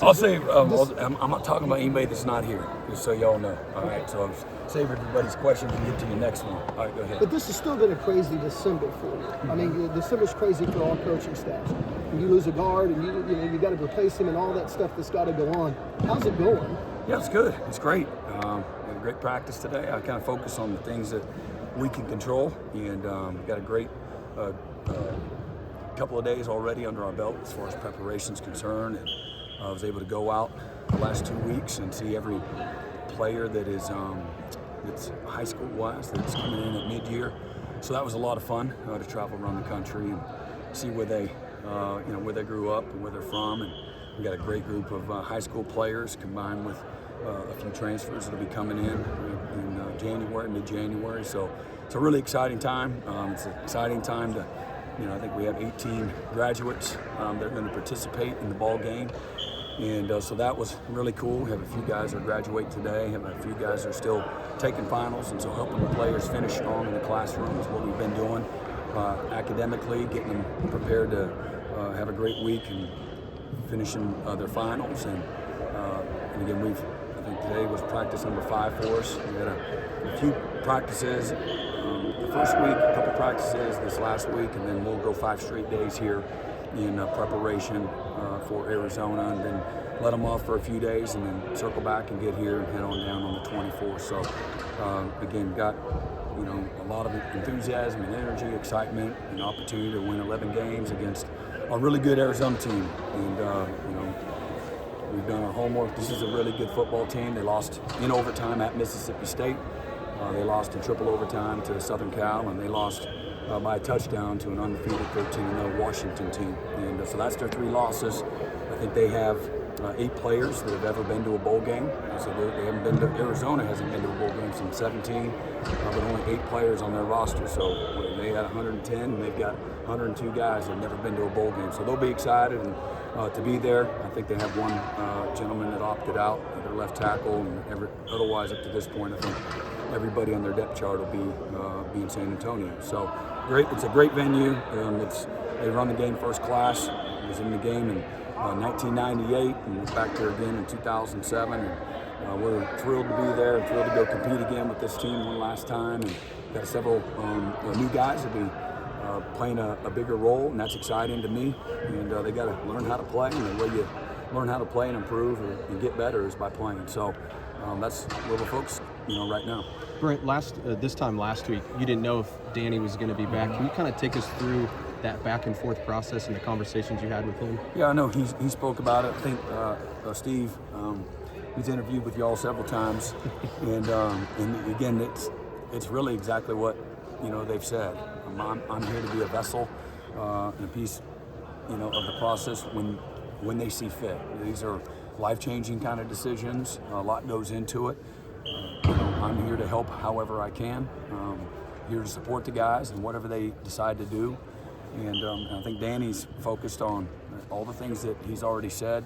I'll say, I'm not talking about anybody that's not here, just so y'all know. All right, so I'll save everybody's questions and get to your next one. All right, go ahead. But this has still been a crazy December for you. I mean, December's crazy for all coaching staff. You lose a guard, and you got to replace him, and all that stuff that's got to go on. How's it going? Yeah, it's good. It's great. We had a great practice today. I kind of focus on the things that we can control, and got a great couple of days already under our belt as far as preparation's concerned. And I was able to go out the last 2 weeks and see every player that is that's high school wise that's coming in at mid-year. So that was a lot of fun to travel around the country and see where they where they grew up and where they're from. And we got a great group of high school players combined with a few transfers that'll be coming in January, mid-January. So it's a really exciting time. It's an exciting time to, I think we have 18 graduates that are going to participate in the ball game. And so that was really cool. We have a few guys that are graduating today, have a few guys that are still taking finals, and so helping the players finish strong in the classroom is what we've been doing academically, getting them prepared to have a great week and finishing their finals. And again, I think today was practice number 5 for us. We had a few practices the first week, a couple practices this last week, and then we'll go 5 straight days here in preparation for Arizona, and then let them off for a few days, and then circle back and get here and head on down on the 24th. So again, got a lot of enthusiasm and energy, excitement, and opportunity to win 11 games against a really good Arizona team. And we've done our homework. This is a really good football team. They lost in overtime at Mississippi State. They lost in triple overtime to Southern Cal, and they lost by a touchdown to an undefeated 13-0 Washington team. And so that's their 3 losses. I think they have 8 players that have ever been to a bowl game. So they haven't been to, Arizona hasn't been to a bowl game since 17, but only 8 players on their roster. So they had 110, and they've got 102 guys that have never been to a bowl game. So they'll be excited and to be there. I think they have one gentleman that opted out, their left tackle, and otherwise up to this point, I think everybody on their depth chart will be in San Antonio. So great, it's a great venue. They run the game first class. I was in the game in 1998 and was back there again in 2007. And we're thrilled to be there and thrilled to go compete again with this team one last time. And got several new guys that will be playing a bigger role, and that's exciting to me. And they got to learn how to play, and the way you learn how to play and improve and get better is by playing. So that's where we're focused, right now. Brent, this time last week, you didn't know if Danny was going to be back. Can you kind of take us through that back and forth process and the conversations you had with him? Yeah, I know he spoke about it. I think Steve, he's interviewed with y'all several times, and again, it's really exactly what they've said. I'm here to be a vessel and a piece, of the process when they see fit. These are life-changing kind of decisions. A lot goes into it. I'm here to help however I can. Here to support the guys and whatever they decide to do. And I think Danny's focused on all the things that he's already said.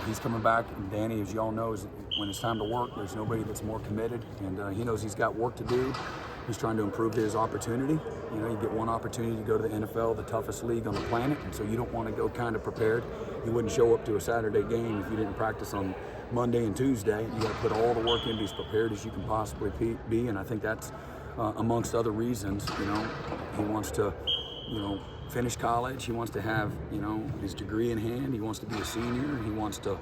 He's coming back, and Danny, as y'all know, when it's time to work, there's nobody that's more committed, and he knows he's got work to do. He's trying to improve his opportunity. You get one opportunity to go to the NFL, the toughest league on the planet, and so you don't want to go kind of prepared. You wouldn't show up to a Saturday game if you didn't practice on Monday and Tuesday. You got to put all the work in, be as prepared as you can possibly be, and I think that's amongst other reasons. He wants to, finish college. He wants to have, his degree in hand. He wants to be a senior. He wants to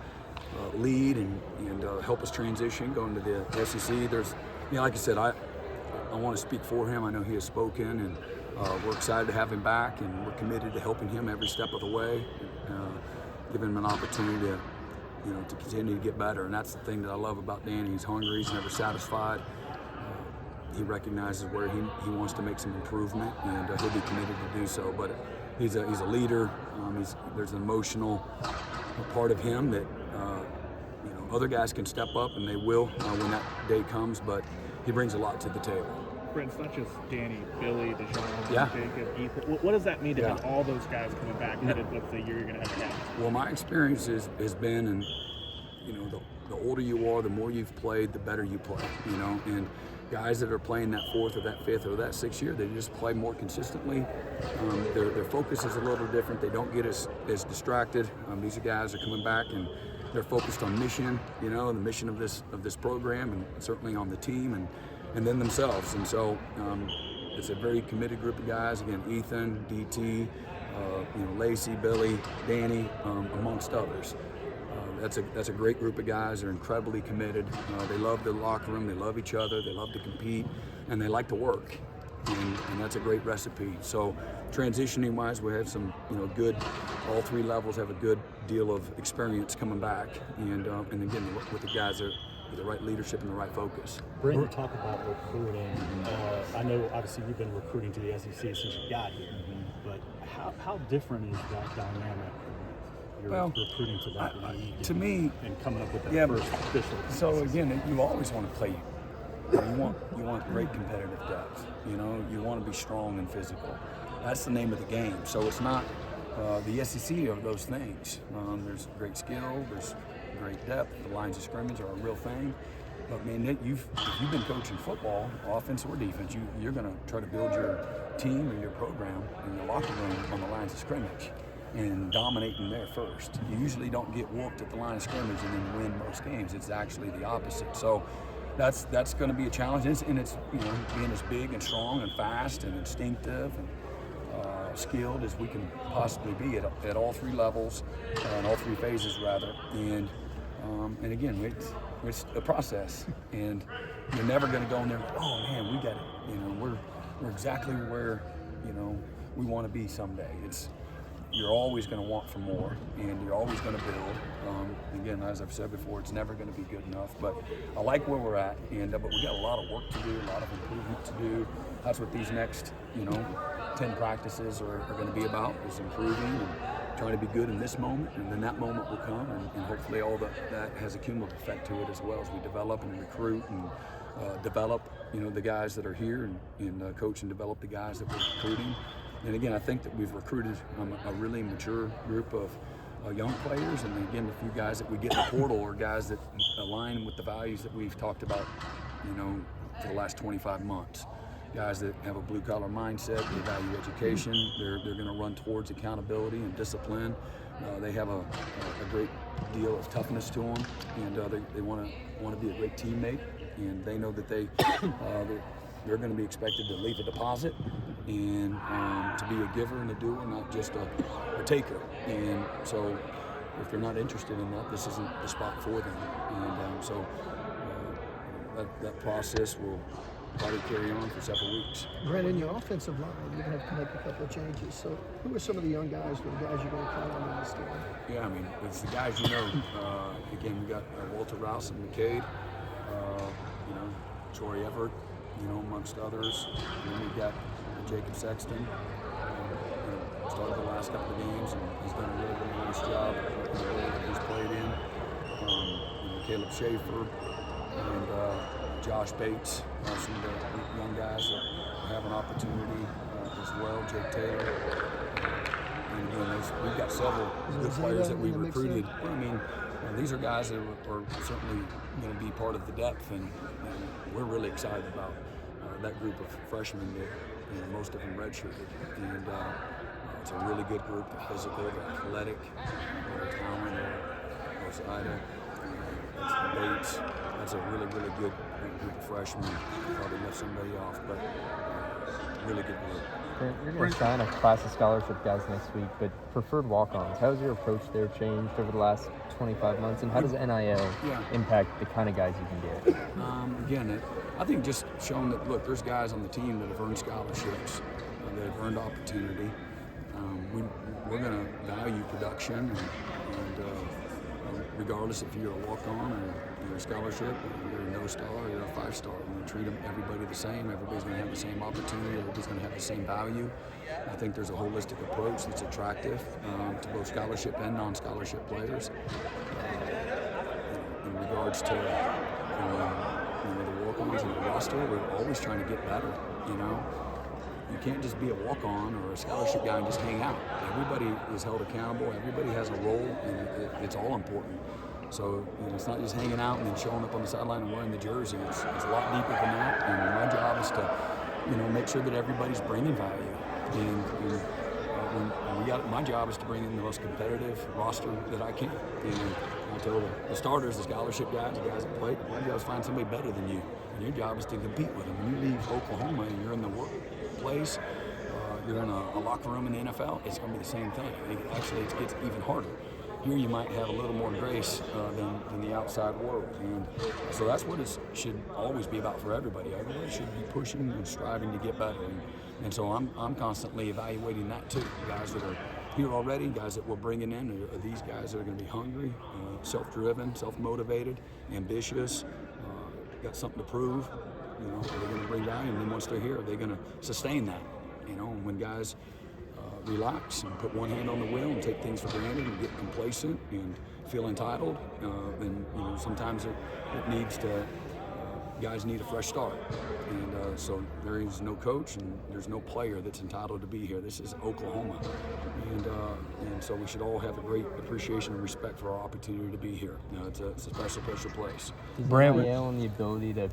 lead and help us transition going to the SEC. There's, like I said, I want to speak for him. I know he has spoken, and we're excited to have him back, and we're committed to helping him every step of the way, giving him an opportunity to continue to get better. And that's the thing that I love about Danny. He's hungry. He's never satisfied. He recognizes where he wants to make some improvement, and he'll be committed to do so. But he's a leader. There's an emotional part of him that other guys can step up, and they will when that day comes. But he brings a lot to the table. Brent, it's not just Danny, Billy, DeJohn, Yeah. Jacob, Ethan. What does that mean to have all those guys coming back headed with the year you're going to have again? Well, my experience has been, and the older you are, the more you've played, the better you play. And guys that are playing that 4th or that 5th or that 6th year, they just play more consistently. Their focus is a little different. They don't get as distracted. These guys are coming back, and they're focused on mission, you know, the mission of this program, and certainly on the team and then themselves. And so it's a very committed group of guys. Again, Ethan, DT, you know, Lacey, Billy, Danny, amongst others. That's a great group of guys. They're incredibly committed. They love the locker room. They love each other. They love to compete, and they like to work. And that's a great recipe. So transitioning wise, we have some, you know, good, all three levels have a good deal of experience coming back. And again, with the guys that are with the right leadership and the right focus. Brent, you talk about recruiting. I know obviously you've been recruiting to the SEC since you got here, but how different is that dynamic? You're recruiting to that league to me, and coming up with that first official. So again, you always want to play. You want great competitive depth. You know, you want to be strong and physical. That's the name of the game. So it's not the SEC are those things. There's great skill. There's great depth. The lines of scrimmage are a real thing. But man, if you've been coaching football, offense or defense, you're going to try to build your team or your program in your locker room on the lines of scrimmage and dominating there first. You usually don't get whooped at the line of scrimmage and then win most games. It's actually the opposite. So that's going to be a challenge, and it's you know, being as big and strong and fast and instinctive and skilled as we can possibly be at all three levels, and all three phases rather. And again, it's a process, and you're never going to go in there. Oh man, we got it. You know, we're exactly where you know we want to be someday. You're always going to want for more, and you're always going to build. Again, as I've said before, it's never going to be good enough. But I like where we're at, but we got a lot of work to do, a lot of improvement to do. That's what these next, 10 practices are going to be about, is improving and trying to be good in this moment, and then that moment will come, and hopefully all that has a cumulative effect to it as well as we develop and recruit and develop, the guys that are here and coach and develop the guys that we're recruiting. And again, I think that we've recruited a really mature group of young players, and again, the few guys that we get in the portal are guys that align with the values that we've talked about, for the last 25 months. Guys that have a blue-collar mindset, they value education, they're going to run towards accountability and discipline. They have a great deal of toughness to them, and they want to be a great teammate, and they know that they're going to be expected to leave a deposit and to be a giver and a doer, not just a taker. And so if they're not interested in that, this isn't the spot for them. And so that process will probably carry on for several weeks. Brent, in your offensive line, you're going to have to make a couple of changes. So who are some of the young guys or the guys you're going to count on in this game? Yeah, I mean, it's the guys again, we got Walter Rouse and McCade, Troy Everett, amongst others. And then we got Jacob Sexton, started the last couple of games, and he's done a really, really nice job in the role that he's played in. Caleb Schaefer and Josh Bates, some of the young guys that have an opportunity as well. Jake Taylor. And again, we've got several good players that we recruited. I mean, these are guys that are certainly going to be part of the depth, and we're really excited about that group of freshmen that most of them redshirted. And it's a really good group. They're physical, they're athletic, they're talented, there's Ida, that's Bates. That's a really, really good group of freshmen. Probably left somebody off, but really good group. You're going to sign a class of scholarship guys next week, but preferred walk-ons, how has your approach there changed over the last 25 months, and how does NIL impact the kind of guys you can get? Again, I think just showing that, look, there's guys on the team that have earned scholarships, that have earned opportunity. We're going to value production, and regardless if you're a walk-on or you're a scholarship, or you're a no-star or you're a five-star, we're going to treat everybody the same. Everybody's going to have the same opportunity. Everybody's going to have the same value. I think there's a holistic approach that's attractive to both scholarship and non-scholarship players. In regards to the walk-ons and the roster, we're always trying to get better. You can't just be a walk-on or a scholarship guy and just hang out. Everybody is held accountable. Everybody has a role, and it's all important. So it's not just hanging out and then showing up on the sideline and wearing the jersey. It's a lot deeper than that. And my job is to, make sure that everybody's bringing value. And my job is to bring in the most competitive roster that I can. And I tell the starters, the scholarship guys, the guys that play, you guys find somebody better than you. And your job is to compete with them. When you leave Oklahoma and you're in the workplace, you're in a locker room in the NFL, it's going to be the same thing. It gets even harder. Here you might have a little more grace than the outside world. And so that's what it should always be about for everybody. Everybody should be pushing and striving to get better. And so I'm constantly evaluating that too. Guys that are here already, guys that we're bringing in are these guys that are going to be hungry, self-driven, self-motivated, ambitious, got something to prove. Are they going to bring value? And then once they're here, are they going to sustain that? And when guys relax and put one hand on the wheel and take things for granted and get complacent and feel entitled, then sometimes it needs to. Guys need a fresh start, and so there is no coach and there's no player that's entitled to be here. This is Oklahoma, and so we should all have a great appreciation and respect for our opportunity to be here. It's a special place. Is NIL and the ability to